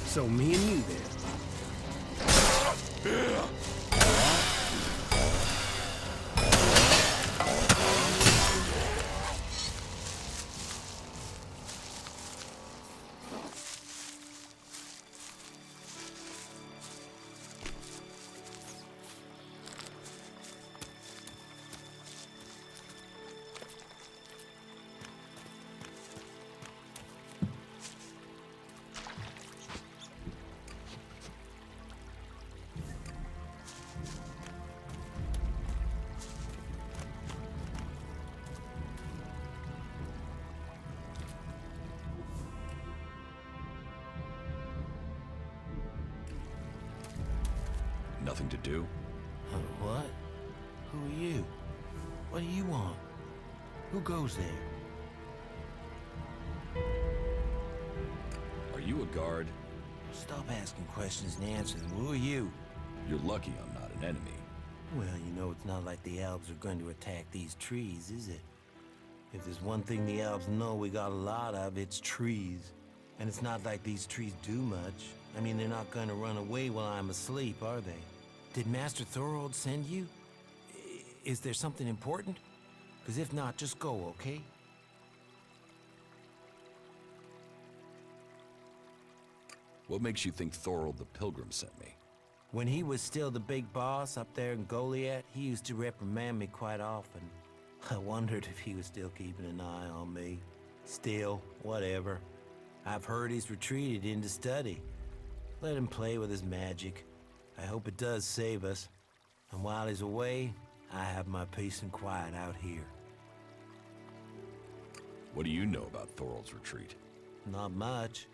So me and you then. Nothing to do? What? Who are you? What do you want? Who goes there? Are you a guard? Stop asking questions and answer them. Who are you? You're lucky I'm not an enemy. Well, you know it's not like the elves are going to attack these trees, is it? If there's one thing the elves know we got a lot of, it's trees. And it's not like these trees do much. I mean, they're not going to run away while I'm asleep, are they? Did Master Thorold send you? Is there something important? Because if not, just go, okay? What makes you think Thorold the Pilgrim sent me? When he was still the big boss up there in Goliath, he used to reprimand me quite often. I wondered if he was still keeping an eye on me. Still, whatever. I've heard he's retreated into study. Let him play with his magic. I hope it does save us. And while he's away, I have my peace and quiet out here. What do you know about Thorold's retreat? Not much.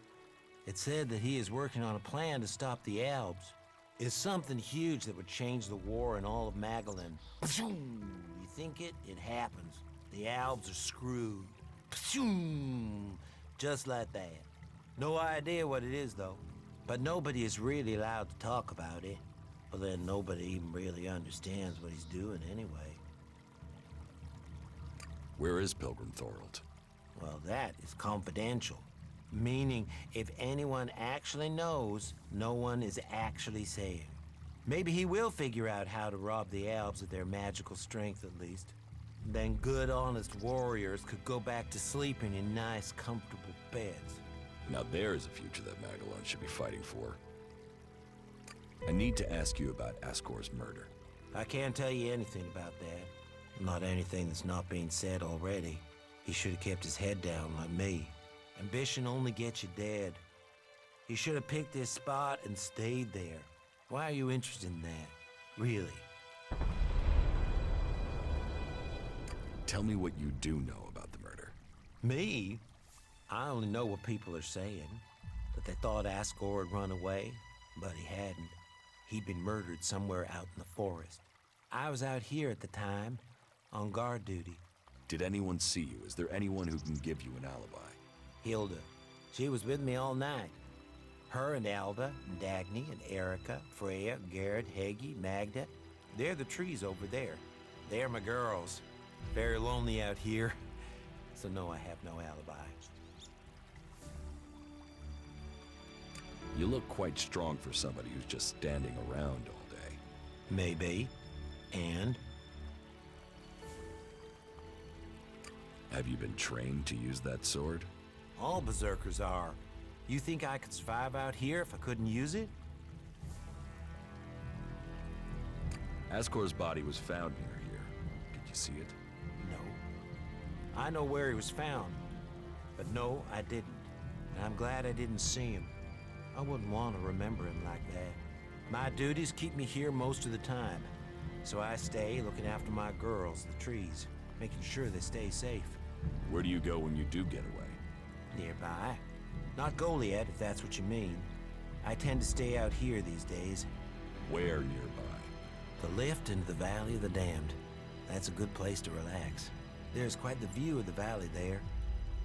It said that he is working on a plan to stop the Albs. It's something huge that would change the war in all of Magellan. You think it? It happens. The Albs are screwed. Just like that. No idea what it is, though. But nobody is really allowed to talk about it. Well, then nobody even really understands what he's doing anyway. Where is Pilgrim Thorold? Well, that is confidential. Meaning, if anyone actually knows, no one is actually saying. Maybe he will figure out how to rob the elves of their magical strength, at least. Then good, honest warriors could go back to sleeping in nice, comfortable beds. Now there's a future that Magellan should be fighting for. I need to ask you about Ascor's murder. I can't tell you anything about that. Not anything that's not being said already. He should have kept his head down like me. Ambition only gets you dead. He should have picked this spot and stayed there. Why are you interested in that? Really? Tell me what you do know about the murder. Me? I only know what people are saying. That they thought Ascor had run away, but he hadn't. He'd been murdered somewhere out in the forest. I was out here at the time, on guard duty. Did anyone see you? Is there anyone who can give you an alibi? Hilda. She was with me all night. Her and Alva, and Dagny, and Erica, Freya, Garrett, Heggie, Magda. They're the trees over there. They're my girls. Very lonely out here. So no, I have no alibi. You look quite strong for somebody who's just standing around all day. Maybe. And? Have you been trained to use that sword? All berserkers are. You think I could survive out here if I couldn't use it? Ascor's body was found near here. Did you see it? No. I know where he was found. But no, I didn't. And I'm glad I didn't see him. I wouldn't want to remember him like that. My duties keep me here most of the time. So I stay looking after my girls, the trees, making sure they stay safe. Where do you go when you do get away? Nearby. Not Goliad, if that's what you mean. I tend to stay out here these days. Where nearby? The lift into the Valley of the Damned. That's a good place to relax. There's quite the view of the valley there.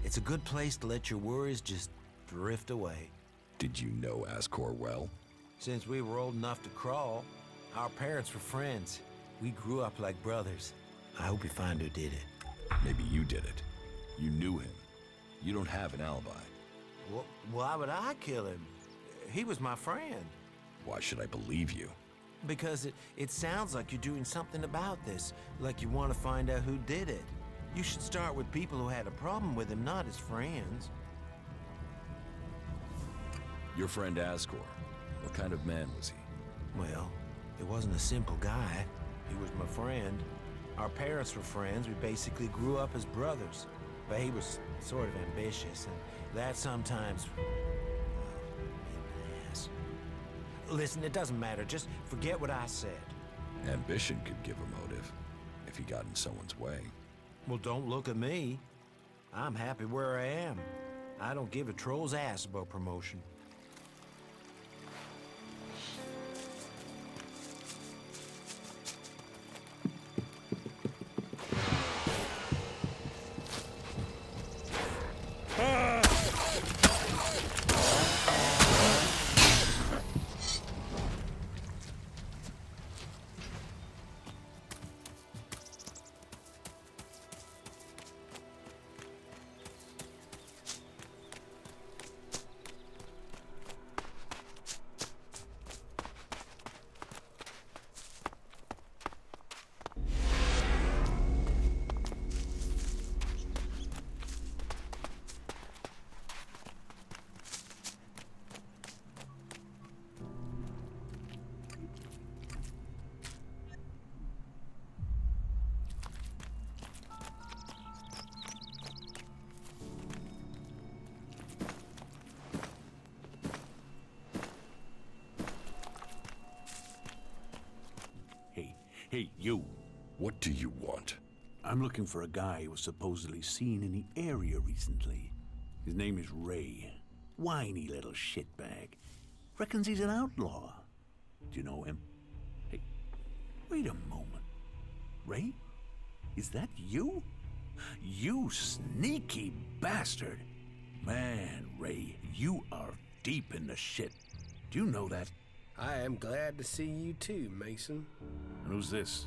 It's a good place to let your worries just drift away. Did you know Ascor well? Since we were old enough to crawl, our parents were friends. We grew up like brothers. I hope you find who did it. Maybe you did it. You knew him. You don't have an alibi. Why would I kill him? He was my friend. Why should I believe you? Because it sounds like you're doing something about this, like you want to find out who did it. You should start with people who had a problem with him, not his friends. Your friend Ascor, what kind of man was he? Well, he wasn't a simple guy. He was my friend. Our parents were friends. We basically grew up as brothers. But he was sort of ambitious, and that sometimes... well, made an ass. Listen, it doesn't matter. Just forget what I said. Ambition could give a motive, if he got in someone's way. Well, don't look at me. I'm happy where I am. I don't give a troll's ass about promotion. Hey, you. What do you want? I'm looking for a guy who was supposedly seen in the area recently. His name is Ray. Whiny little shitbag. Reckons he's an outlaw. Do you know him? Hey, wait a moment. Ray? Is that you? You sneaky bastard. Man, Ray, you are deep in the shit. Do you know that? I am glad to see you too, Mason. And who's this?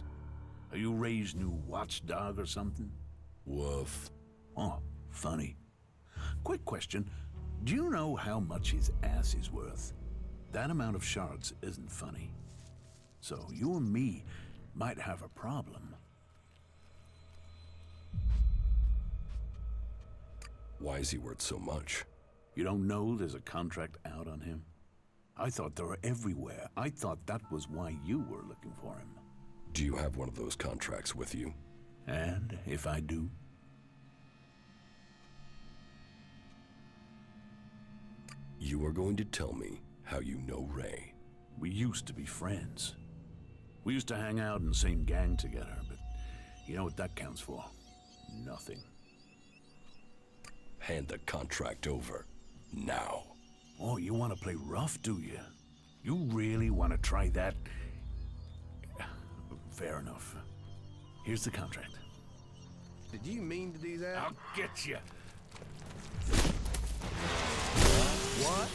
Are you Ray's new watchdog or something? Woof. Oh, funny. Quick question. Do you know how much his ass is worth? That amount of shards isn't funny. So you and me might have a problem. Why is he worth so much? You don't know there's a contract out on him? I thought they were everywhere. I thought that was why you were looking for him. Do you have one of those contracts with you? And if I do? You are going to tell me how you know Ray. We used to be friends. We used to hang out in the same gang together, but you know what that counts for? Nothing. Hand the contract over. Now. Oh, you want to play rough, do you? You really want to try that? Fair enough. Here's the contract. Did you mean to do that? I'll get you. What?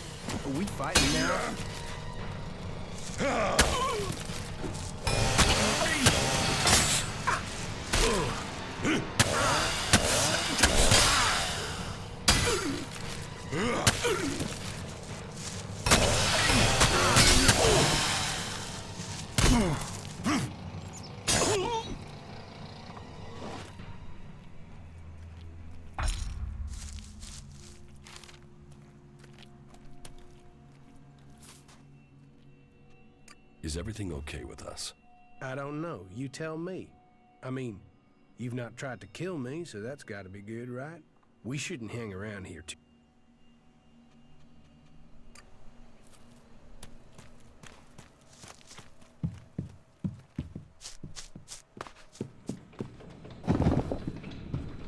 Are we fighting now? Is everything okay with us? I don't know. You tell me. I mean, you've not tried to kill me, so that's got to be good, right? We shouldn't hang around here too.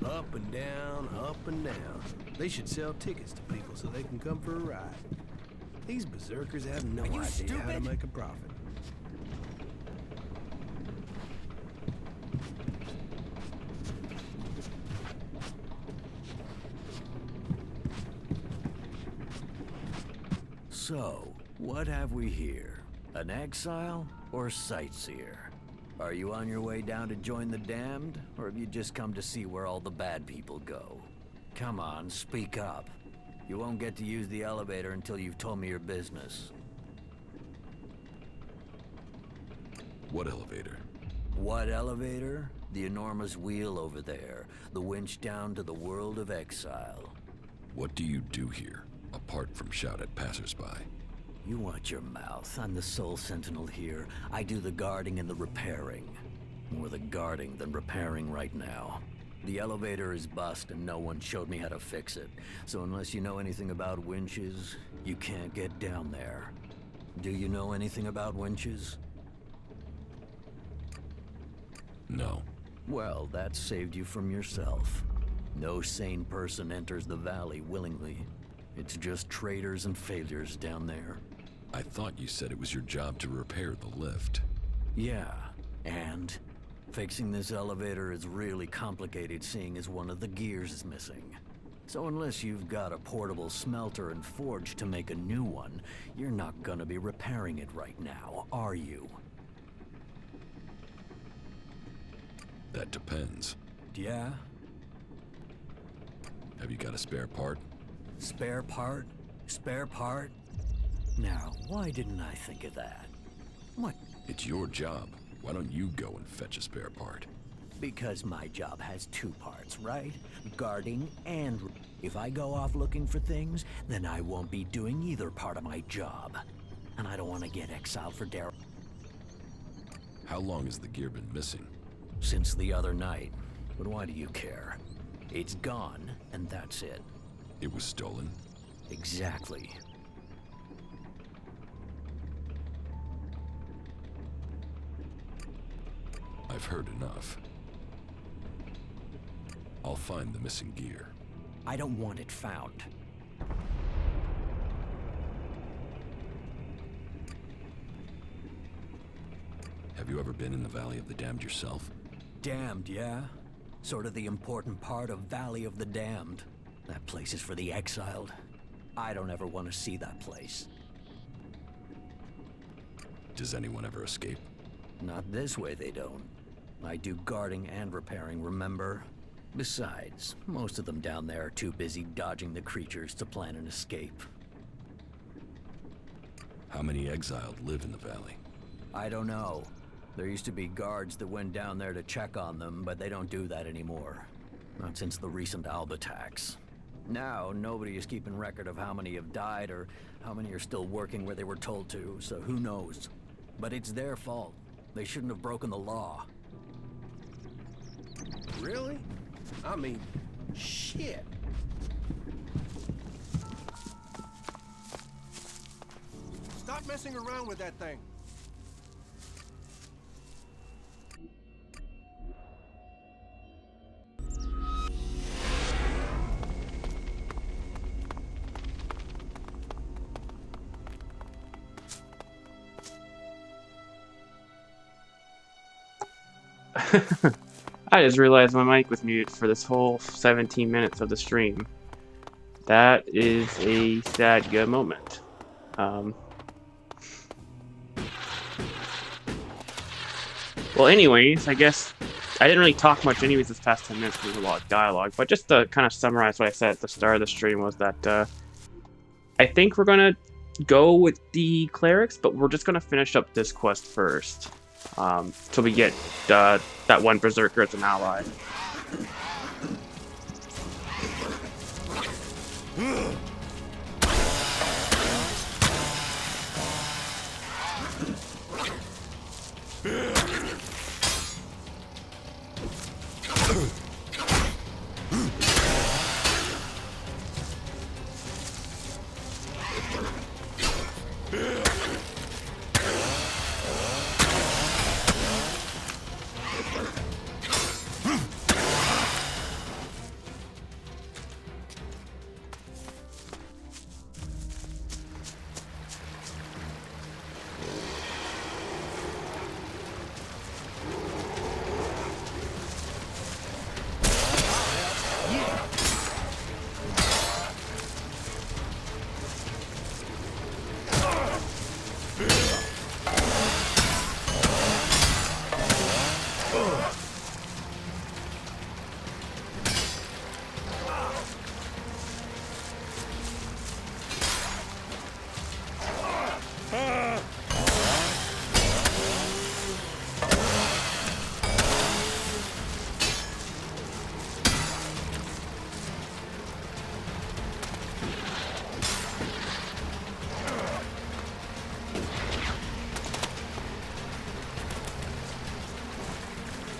Up and down, up and down. They should sell tickets to people so they can come for a ride. These berserkers have no idea how to make a profit. So, what have we here? An exile or a sightseer? Are you on your way down to join the damned, or have you just come to see where all the bad people go? Come on, speak up. You won't get to use the elevator until you've told me your business. What elevator? What elevator? The enormous wheel over there. The winch down to the world of exile. What do you do here, apart from shout at passersby? You watch your mouth. I'm the sole sentinel here. I do the guarding and the repairing. More the guarding than repairing right now. The elevator is bust and no one showed me how to fix it. So unless you know anything about winches, you can't get down there. Do you know anything about winches? No. Well, that saved you from yourself. No sane person enters the valley willingly. It's just traitors and failures down there. I thought you said it was your job to repair the lift. Yeah, and fixing this elevator is really complicated seeing as one of the gears is missing. So unless you've got a portable smelter and forge to make a new one, you're not gonna be repairing it right now, are you? That depends. Yeah? Have you got a spare part? Spare part? Spare part? Now, why didn't I think of that? What? It's your job. Why don't you go and fetch a spare part? Because my job has two parts, right? Guarding and... If I go off looking for things, then I won't be doing either part of my job. And I don't want to get exiled for Daryl. How long has the gear been missing? Since the other night. But why do you care? It's gone, and that's it. It was stolen? Exactly. I've heard enough. I'll find the missing gear. I don't want it found. Have you ever been in the Valley of the Damned yourself? Damned, yeah? Sort of the important part of Valley of the Damned. That place is for the exiled. I don't ever want to see that place. Does anyone ever escape? Not this way, they don't. I do guarding and repairing, remember? Besides, most of them down there are too busy dodging the creatures to plan an escape. How many exiled live in the valley? I don't know. There used to be guards that went down there to check on them, but they don't do that anymore. Not since the recent Alb attacks. Now, nobody is keeping record of how many have died or how many are still working where they were told to, so who knows? But it's their fault. They shouldn't have broken the law. Really? I mean, shit. Stop messing around with that thing. I just realized my mic was muted for this whole 17 minutes of the stream. That is a sad good moment. Well, anyways, I guess I didn't really talk much anyways this past 10 minutes because there was a lot of dialogue, but just to kind of summarize what I said at the start of the stream was that I think we're gonna go with the clerics, but we're just gonna finish up this quest first. Till we get that one berserker as an ally.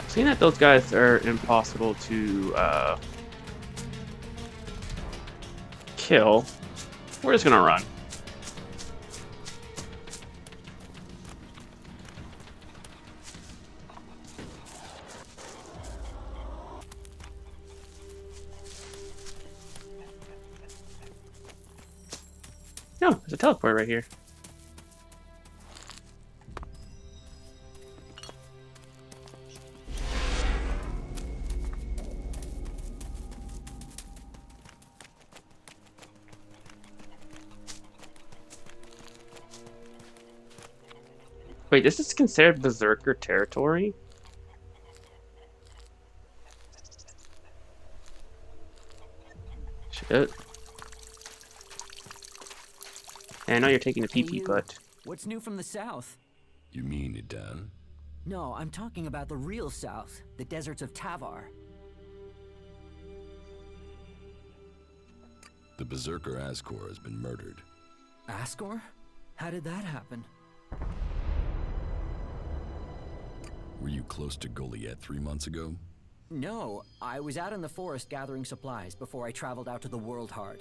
Seeing that those guys are impossible to kill, we're just gonna run. No, there's a teleport right here. Wait, this is considered Berserker territory? Shit. Yeah, I know you're taking a PP, but... What's new from the south? You mean Idan? No, I'm talking about the real south, the deserts of Tavar. The Berserker Ascor has been murdered. Ascor? How did that happen? Were you close to Goliath 3 months ago? No, I was out in the forest gathering supplies before I traveled out to the World Heart.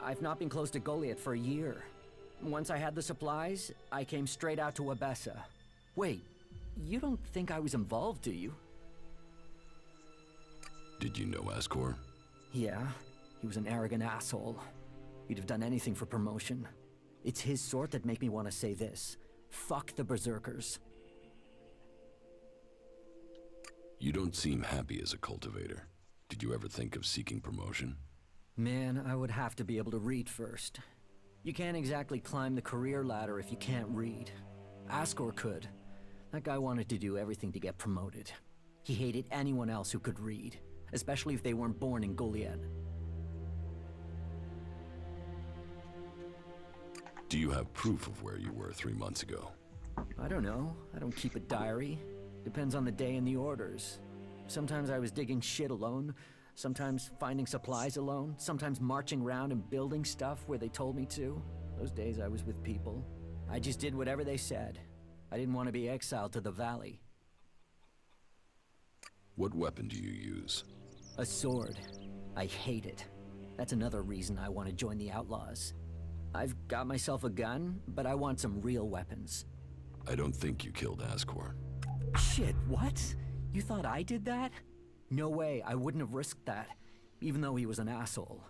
I've not been close to Goliath for a year. Once I had the supplies, I came straight out to Abessa. Wait, you don't think I was involved, do you? Did you know Ascor? Yeah, he was an arrogant asshole. He'd have done anything for promotion. It's his sort that make me want to say this. Fuck the Berserkers. You don't seem happy as a cultivator. Did you ever think of seeking promotion? Man, I would have to be able to read first. You can't exactly climb the career ladder if you can't read. Ascor could. That guy wanted to do everything to get promoted. He hated anyone else who could read, especially if they weren't born in Goliath. Do you have proof of where you were 3 months ago? I don't know. I don't keep a diary. Depends on the day and the orders. Sometimes I was digging shit alone, sometimes finding supplies alone, sometimes marching around and building stuff where they told me to. Those days I was with people. I just did whatever they said. I didn't want to be exiled to the valley. What weapon do you use? A sword. I hate it. That's another reason I want to join the Outlaws. I've got myself a gun, but I want some real weapons. I don't think you killed Ascor. Shit, what? You thought I did that? No way, I wouldn't have risked that, even though he was an asshole.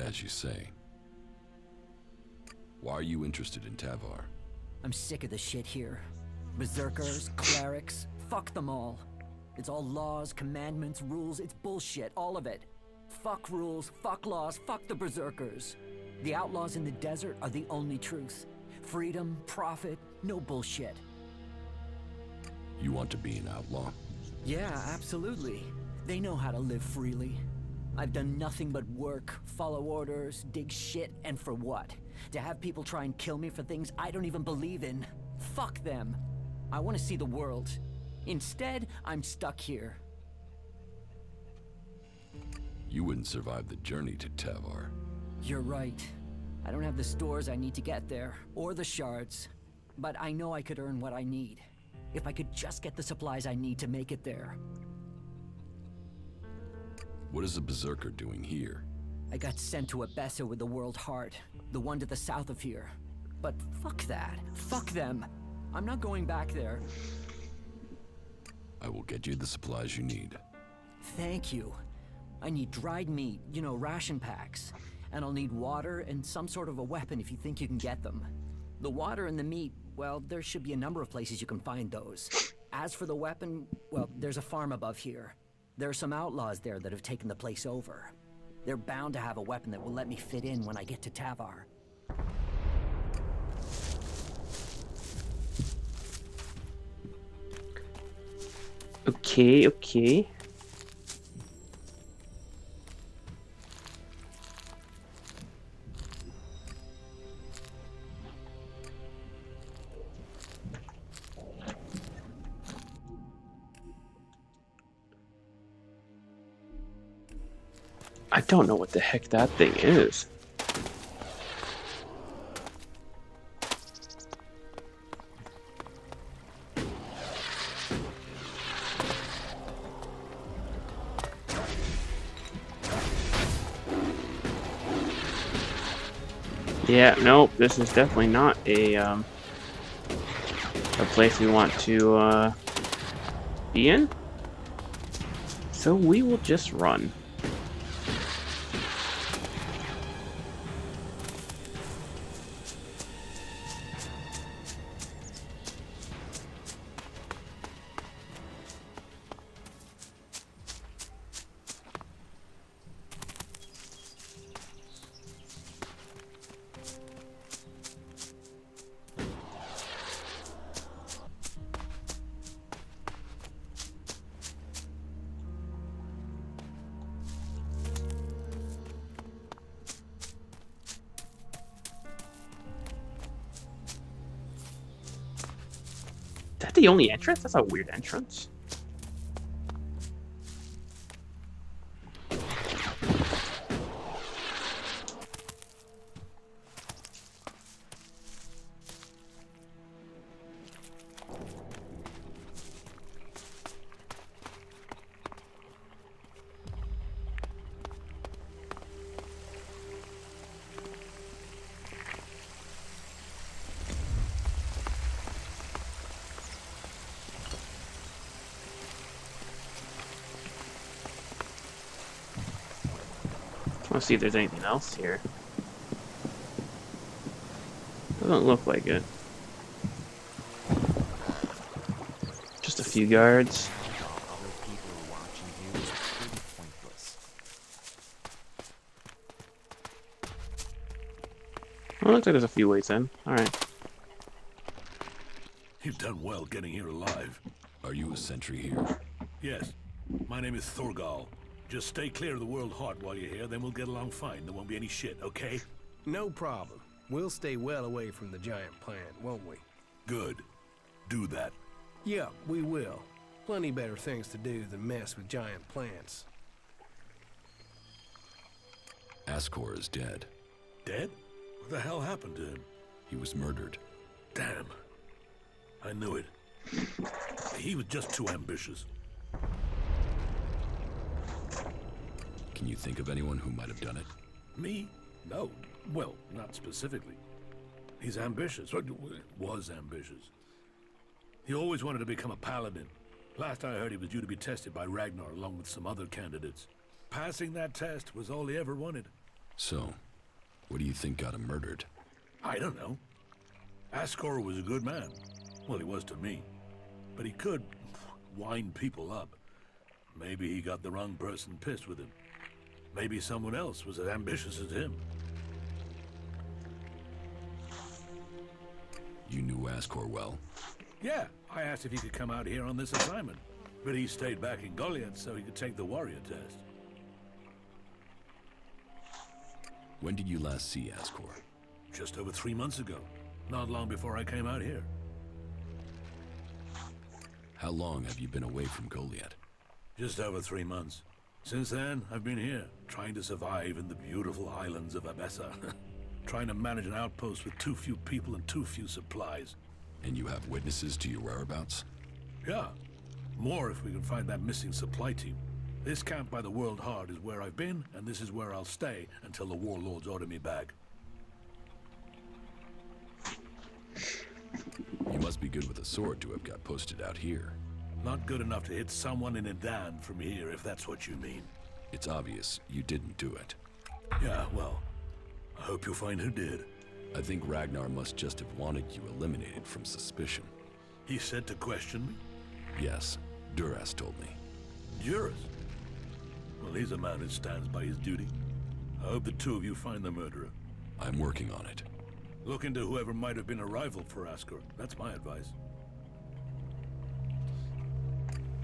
As you say. Why are you interested in Tavar? I'm sick of the shit here. Berserkers, clerics, fuck them all. It's all laws, commandments, rules, it's bullshit, all of it. Fuck rules, fuck laws, fuck the Berserkers. The outlaws in the desert are the only truth. Freedom, profit, no bullshit. You want to be an outlaw? Yeah, absolutely. They know how to live freely. I've done nothing but work, follow orders, dig shit, and for what? To have people try and kill me for things I don't even believe in. Fuck them. I want to see the world. Instead, I'm stuck here. You wouldn't survive the journey to Tavar. You're right. I don't have the stores I need to get there, or the shards. But I know I could earn what I need. If I could just get the supplies I need to make it there. What is a Berserker doing here? I got sent to Abessa with the World Heart, the one to the south of here. But fuck that. Fuck them. I'm not going back there. I will get you the supplies you need. Thank you. I need dried meat, you know, ration packs. And I'll need water and some sort of a weapon if you think you can get them. The water and the meat, well, there should be a number of places you can find those. As for the weapon, well, there's a farm above here. There are some outlaws there that have taken the place over. They're bound to have a weapon that will let me fit in when I get to Tavar. Okay. I don't know what the heck that thing is. Yeah, nope, this is definitely not a place we want to be in. So we will just run. Is that the only entrance? That's a weird entrance. Let's see if there's anything else here. Doesn't look like it. Just a few guards. Well, looks like there's a few ways in. Alright. You've done well getting here alive. Are you a sentry here? Yes. My name is Thorgal. Just stay clear of the World Heart while you're here, then we'll get along fine. There won't be any shit, okay? No problem. We'll stay well away from the giant plant, won't we? Good. do that. Yeah, we will. Plenty better things to do than mess with giant plants. Ascor is dead. Dead? What the hell happened to him? He was murdered. Damn. I knew it. He was just too ambitious. Can you think of anyone who might have done it? Me? No. Well, not specifically. He's ambitious. Was ambitious. He always wanted to become a paladin. Last I heard, he was due to be tested by Ragnar along with some other candidates. Passing that test was all he ever wanted. So, what do you think got him murdered? I don't know. Ascor was a good man. Well, he was to me. But he could wind people up. Maybe he got the wrong person pissed with him. Maybe someone else was as ambitious as him. You knew Ascor well? Yeah, I asked if he could come out here on this assignment. But he stayed back in Goliath so he could take the warrior test. When did you last see Ascor? Just over 3 months ago. Not long before I came out here. How long have you been away from Goliath? Just over 3 months. Since then, I've been here, trying to survive in the beautiful islands of Abessa. Trying to manage an outpost with too few people and too few supplies. And you have witnesses to your whereabouts? Yeah. More if we can find that missing supply team. This camp by the World Heart is where I've been, and this is where I'll stay until the warlords order me back. You must be good with a sword to have got posted out here. Not good enough to hit someone in Edan from here, if that's what you mean. It's obvious you didn't do it. Yeah, well, I hope you'll find who did. I think Ragnar must just have wanted you eliminated from suspicion. He said to question me? Yes, Duras told me. Juris? Well, he's a man who stands by his duty. I hope the two of you find the murderer. I'm working on it. Look into whoever might have been a rival for Ascor. That's my advice.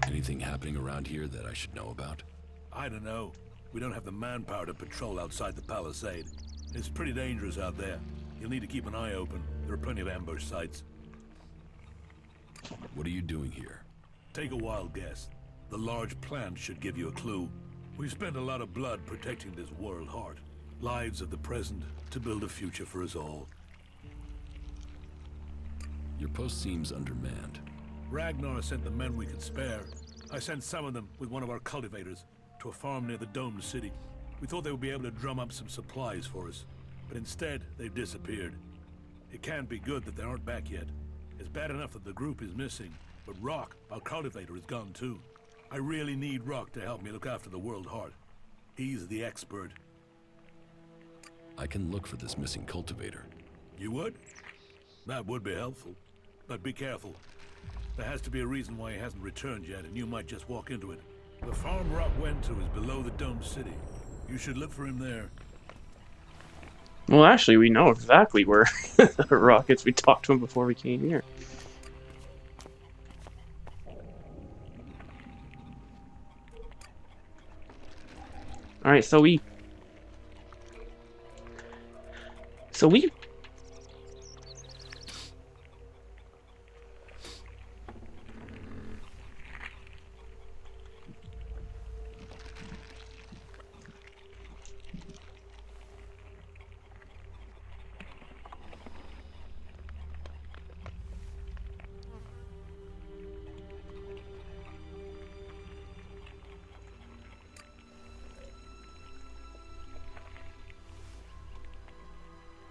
Anything happening around here that I should know about? I don't know. We don't have the manpower to patrol outside the palisade. It's pretty dangerous out there. You'll need to keep an eye open. There are plenty of ambush sites. What are you doing here? Take a wild guess. The large plant should give you a clue. We've spent a lot of blood protecting this world heart. Lives of the present to build a future for us all. Your post seems undermanned. Ragnar sent the men we could spare. I sent some of them with one of our cultivators to a farm near the domed city. We thought they would be able to drum up some supplies for us, but instead they've disappeared. It can't be good that they aren't back yet. It's bad enough that the group is missing, but Rock, our cultivator, is gone too. I really need Rock to help me look after the World Heart. He's the expert. I can look for this missing cultivator. You would? That would be helpful. But be careful. There has to be a reason why he hasn't returned yet, and you might just walk into it. The farm Rock went to is below the domed city. You should look for him there. Well, actually, we know exactly where Rock is. We talked to him before we came here. Alright, so we...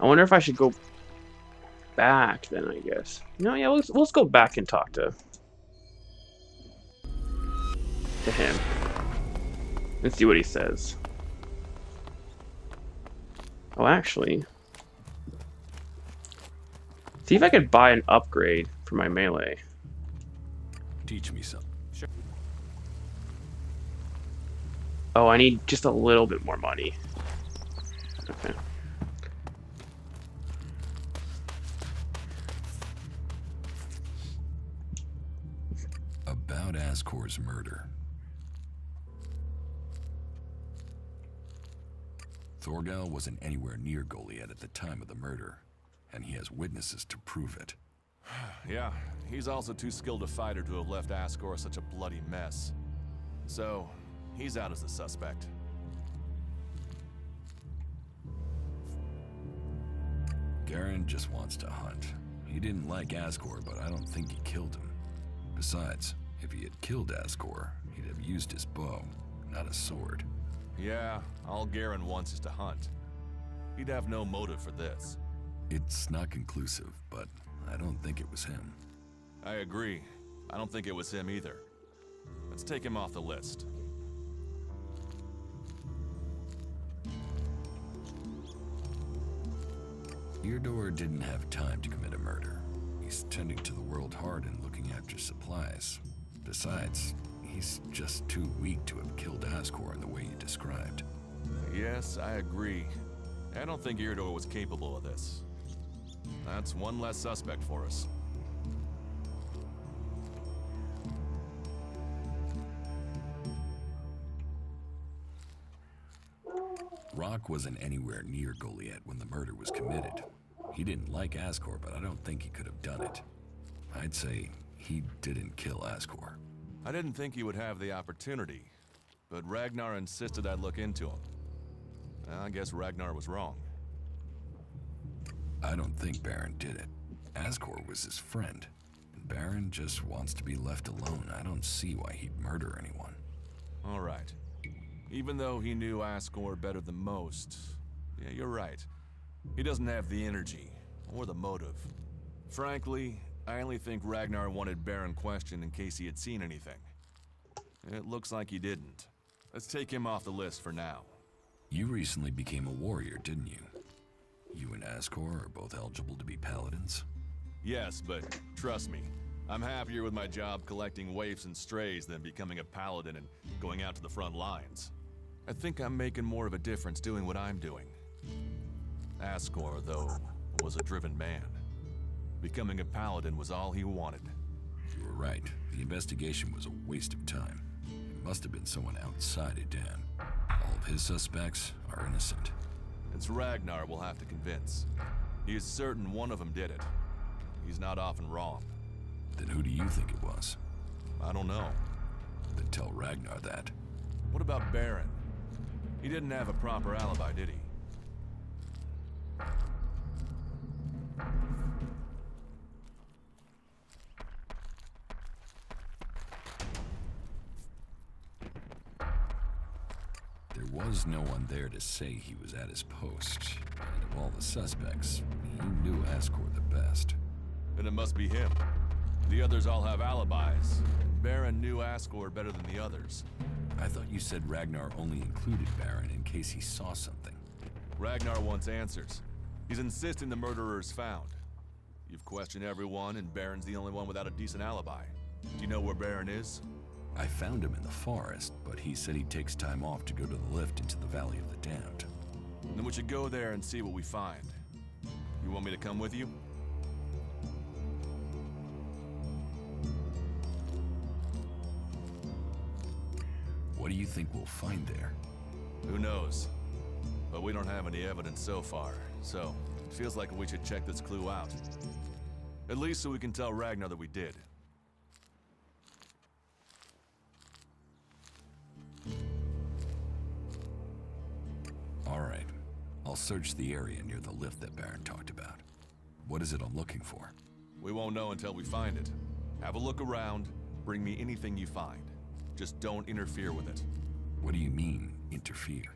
I wonder if I should go back then, I guess. No, yeah, let's go back and talk to him. And see what he says. Oh, actually. See if I could buy an upgrade for my melee. Teach me something. Sure. Oh, I need just a little bit more money. Okay. About Ascor's murder. Thorgal wasn't anywhere near Goliath at the time of the murder, and he has witnesses to prove it. Yeah, he's also too skilled a fighter to have left Ascor such a bloody mess. So, he's out as a suspect. Garen just wants to hunt. He didn't like Ascor, but I don't think he killed him. Besides, if he had killed Ascor, he'd have used his bow, not a sword. Yeah, all Garen wants is to hunt. He'd have no motive for this. It's not conclusive, but I don't think it was him. I agree. I don't think it was him either. Let's take him off the list. Eardor didn't have time to commit a murder. He's tending to the world hard and looking after supplies. Besides, he's just too weak to have killed Ascor in the way you described. Yes, I agree. I don't think Eardor was capable of this. That's one less suspect for us. Rock wasn't anywhere near Goliath when the murder was committed. He didn't like Ascor, but I don't think he could have done it. I'd say he didn't kill Ascor. I didn't think he would have the opportunity, but Ragnar insisted I'd look into him. I guess Ragnar was wrong. I don't think Baron did it. Ascor was his friend, and Baron just wants to be left alone. I don't see why he'd murder anyone. All right. Even though he knew Ascor better than most, yeah, you're right. He doesn't have the energy, or the motive. Frankly, I only think Ragnar wanted Baron questioned in case he had seen anything. It looks like he didn't. Let's take him off the list for now. You recently became a warrior, didn't you? You and Ascor are both eligible to be paladins? Yes, but trust me, I'm happier with my job collecting waifs and strays than becoming a paladin and going out to the front lines. I think I'm making more of a difference doing what I'm doing. Ascor, though, was a driven man. Becoming a paladin was all he wanted. You were right. The investigation was a waste of time. It must have been someone outside Edan. All of his suspects are innocent. It's Ragnar we'll have to convince. He is certain one of them did it. He's not often wrong. Then who do you think it was? I don't know. Then tell Ragnar that. What about Baron? He didn't have a proper alibi, did he? There was no one there to say he was at his post. And of all the suspects, he knew Ascor the best. Then it must be him. The others all have alibis. Baron knew Ascor better than the others. I thought you said Ragnar only included Baron in case he saw something. Ragnar wants answers. He's insisting the murderer is found. You've questioned everyone, and Baron's the only one without a decent alibi. Do you know where Baron is? I found him in the forest, but he said he takes time off to go to the lift into the Valley of the Damned. Then we should go there and see what we find. You want me to come with you? What do you think we'll find there? Who knows? But we don't have any evidence so far, so it feels like we should check this clue out. At least so we can tell Ragnar that we did. All right. I'll search the area near the lift that Baron talked about. What is it I'm looking for? We won't know until we find it. Have a look around, bring me anything you find. Just don't interfere with it. What do you mean, interfere?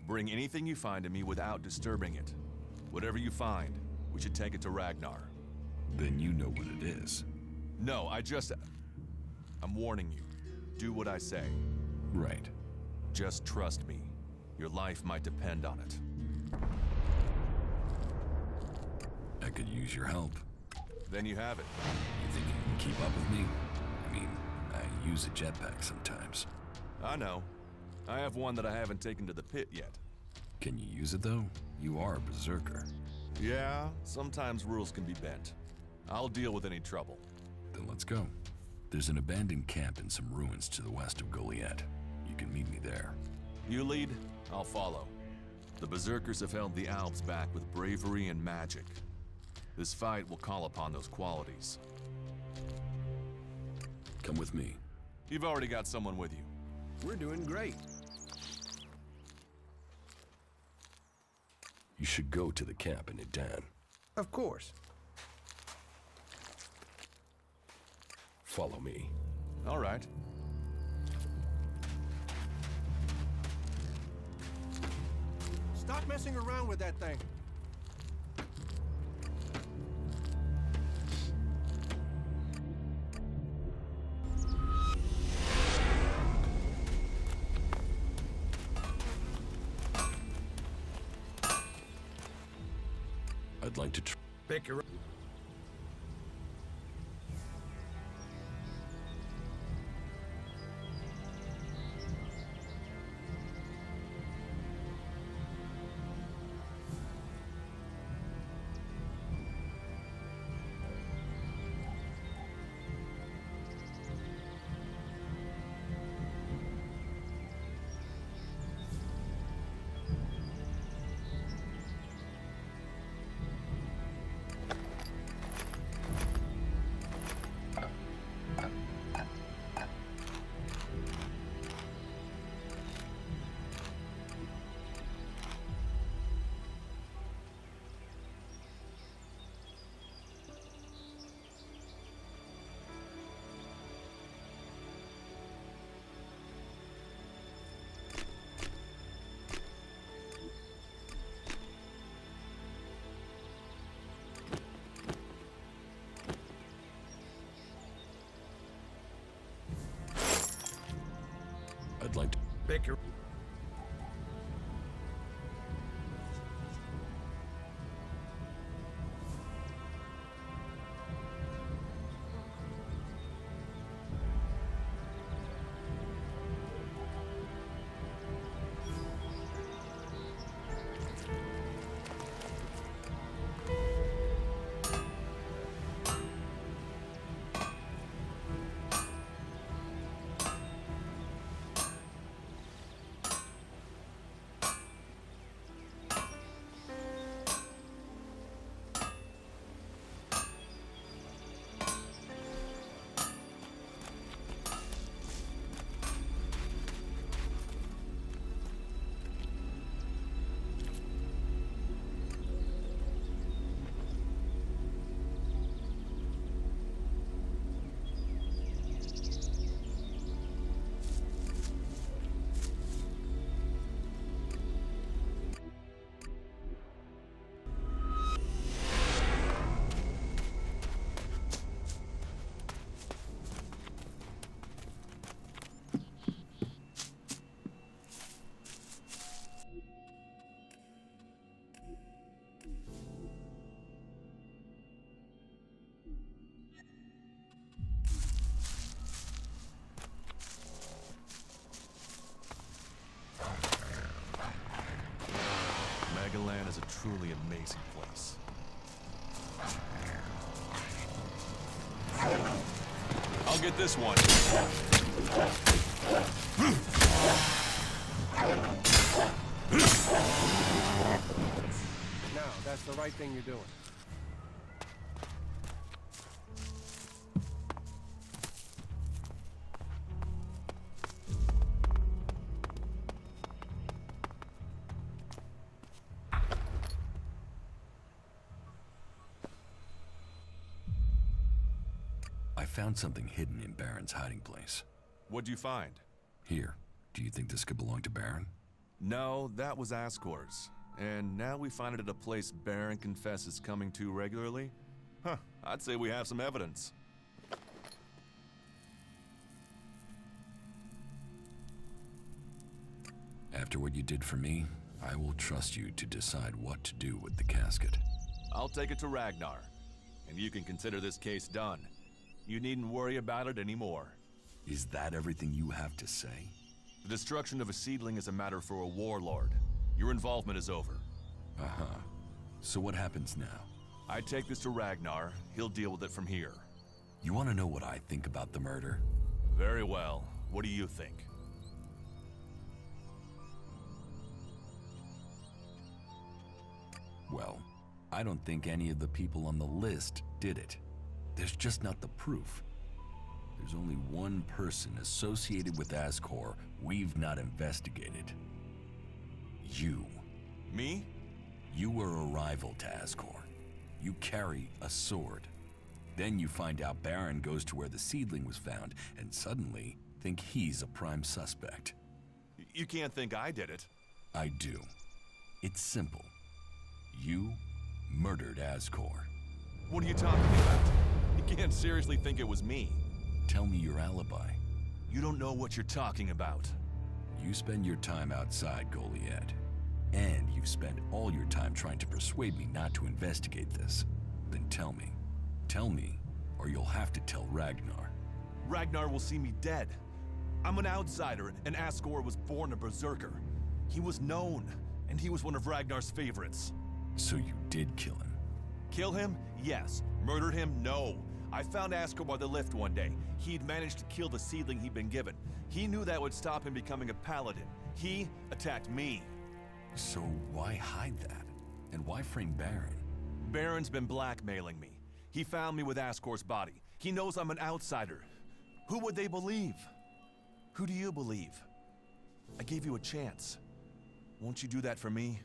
Bring anything you find to me without disturbing it. Whatever you find, we should take it to Ragnar. Then you know what it is. No, I'm warning you. Do what I say. Right. Just trust me. Your life might depend on it. I could use your help. Then you have it. You think you can keep up with me? I mean, I use a jetpack sometimes. I know. I have one that I haven't taken to the pit yet. Can you use it, though? You are a berserker. Yeah, sometimes rules can be bent. I'll deal with any trouble. Then let's go. There's an abandoned camp in some ruins to the west of Goliath. You can meet me there. You lead, I'll follow. The berserkers have held the Alps back with bravery and magic. This fight will call upon those qualities. Come with me. You've already got someone with you. We're doing great. You should go to the camp in Idan. Of course. Follow me. All right. Stop messing around with that thing. I'd like to Pick your... I'd like to... Pick your... Magalan is a truly amazing place. I'll get this one. Now, that's the right thing you're doing. I found something hidden in Baron's hiding place. What'd you find? Here. Do you think this could belong to Baron? No, that was Ascor's. And now we find it at a place Baron confesses coming to regularly? Huh, I'd say we have some evidence. After what you did for me, I will trust you to decide what to do with the casket. I'll take it to Ragnar, and you can consider this case done. You needn't worry about it anymore. Is that everything you have to say? The destruction of a seedling is a matter for a warlord. Your involvement is over. Uh-huh. So what happens now? I take this to Ragnar. He'll deal with it from here. You want to know what I think about the murder? Very well. What do you think? Well, I don't think any of the people on the list did it. There's just not the proof. There's only one person associated with Ascor we've not investigated. You. Me? You were a rival to Ascor. You carry a sword. Then you find out Baron goes to where the seedling was found, and suddenly think he's a prime suspect. You can't think I did it. I do. It's simple. You murdered Ascor. What are you talking about? You can't seriously think it was me. Tell me your alibi. You don't know what you're talking about. You spend your time outside Goliad, and you've spent all your time trying to persuade me not to investigate this. Then tell me. Tell me, or you'll have to tell Ragnar. Ragnar will see me dead. I'm an outsider, and Ascor was born a berserker. He was known, and he was one of Ragnar's favorites. So you did kill him? Kill him? Yes. Murder him? No. I found Ascor by the lift one day. He'd managed to kill the seedling he'd been given. He knew that would stop him becoming a paladin. He attacked me. So why hide that? And why frame Baron? Baron's been blackmailing me. He found me with Ascor's body. He knows I'm an outsider. Who would they believe? Who do you believe? I gave you a chance. Won't you do that for me?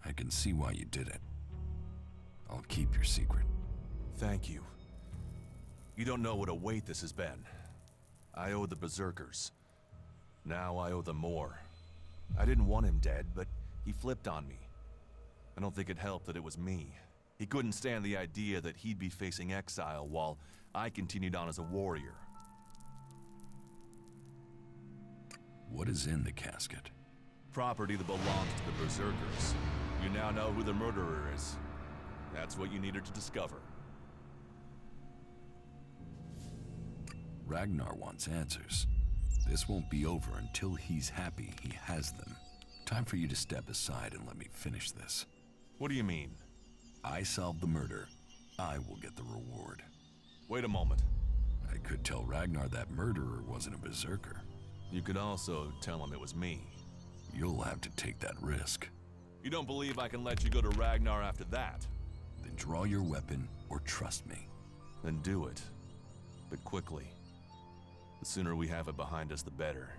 I can see why you did it. I'll keep your secret. Thank you. You don't know what a weight this has been. I owe the Berserkers. Now I owe them more. I didn't want him dead, but he flipped on me. I don't think it helped that it was me. He couldn't stand the idea that he'd be facing exile while I continued on as a warrior. What is in the casket? Property that belongs to the Berserkers. You now know who the murderer is. That's what you needed to discover. Ragnar wants answers. This won't be over until he's happy he has them. Time for you to step aside and let me finish this. What do you mean? I solve the murder. I will get the reward. Wait a moment. I could tell Ragnar that murderer wasn't a berserker. You could also tell him it was me. You'll have to take that risk. You don't believe I can let you go to Ragnar after that? Then draw your weapon or trust me. Then do it. But quickly. The sooner we have it behind us, the better.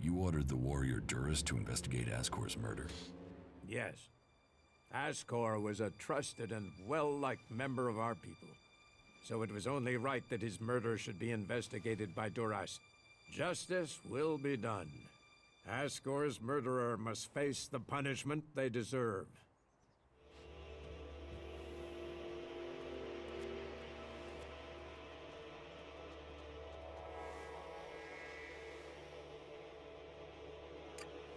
You ordered the warrior Duras to investigate Ascor's murder. Yes. Ascor was a trusted and well-liked member of our people. So it was only right that his murder should be investigated by Duras. Justice will be done. Ascor's murderer must face the punishment they deserve.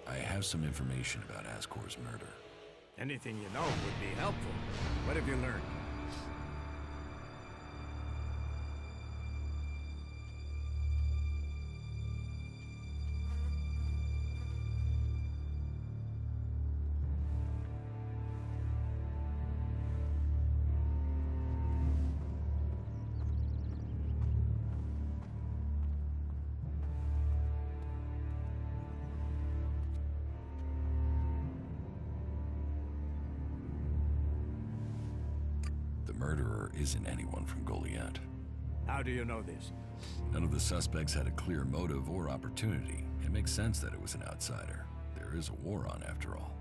I have some information about Ascor's murder. Anything you know would be helpful. What have you learned? the murderer isn't anyone from Goliath. How do you know this? None of the suspects had a clear motive or opportunity. It makes sense that it was an outsider. There is a war on, after all.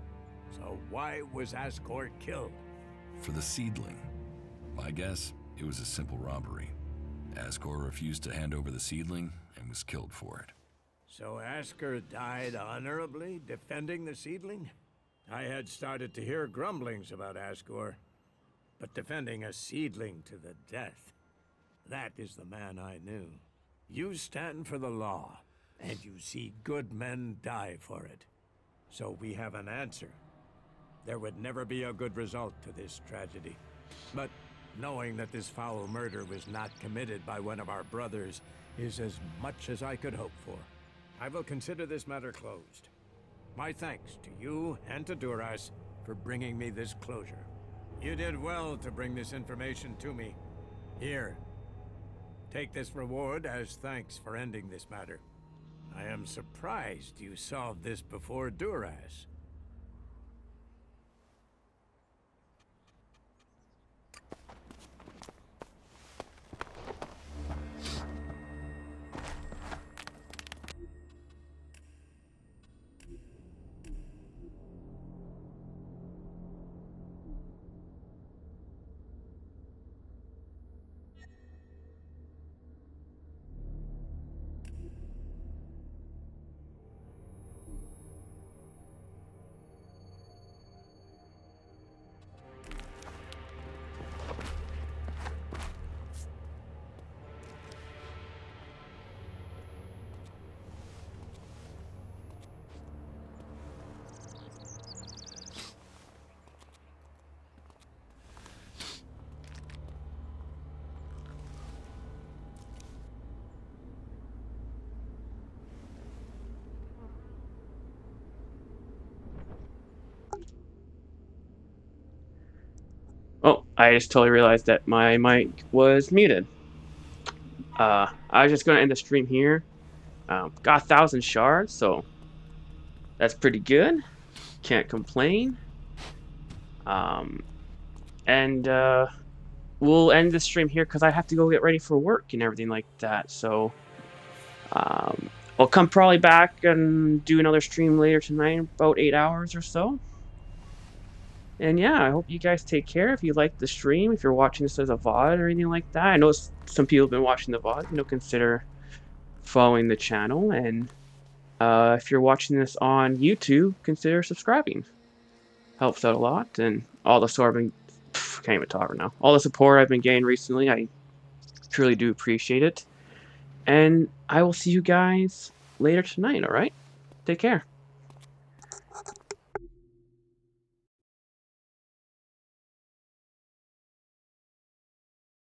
So why was Ascor killed? For the seedling. My guess, it was a simple robbery. Ascor refused to hand over the seedling and was killed for it. So Ascor died honorably defending the seedling? I had started to hear grumblings about Ascor, but defending a seedling to the death, that is the man I knew. You stand for the law, and you see good men die for it. So we have an answer. There would never be a good result to this tragedy. But knowing that this foul murder was not committed by one of our brothers is as much as I could hope for. I will consider this matter closed. My thanks to you and to Duras for bringing me this closure. You did well to bring this information to me. Here, take this reward as thanks for ending this matter. I am surprised you solved this before Duras. Oh, I just totally realized that my mic was muted. I was just going to end the stream here. Got 1,000 shards, so that's pretty good. Can't complain. And we'll end the stream here because I have to go get ready for work and everything like that. So I'll come probably back and do another stream later tonight, about 8 hours or so. And yeah, I hope you guys take care. If you like the stream, if you're watching this as a VOD or anything like that, I know some people have been watching the VOD. Consider following the channel. And if you're watching this on YouTube, consider subscribing. Helps out a lot. And all the support I've been, can't even talk right now. All the support I've been getting recently, I truly do appreciate it. And I will see you guys later tonight. All right, take care.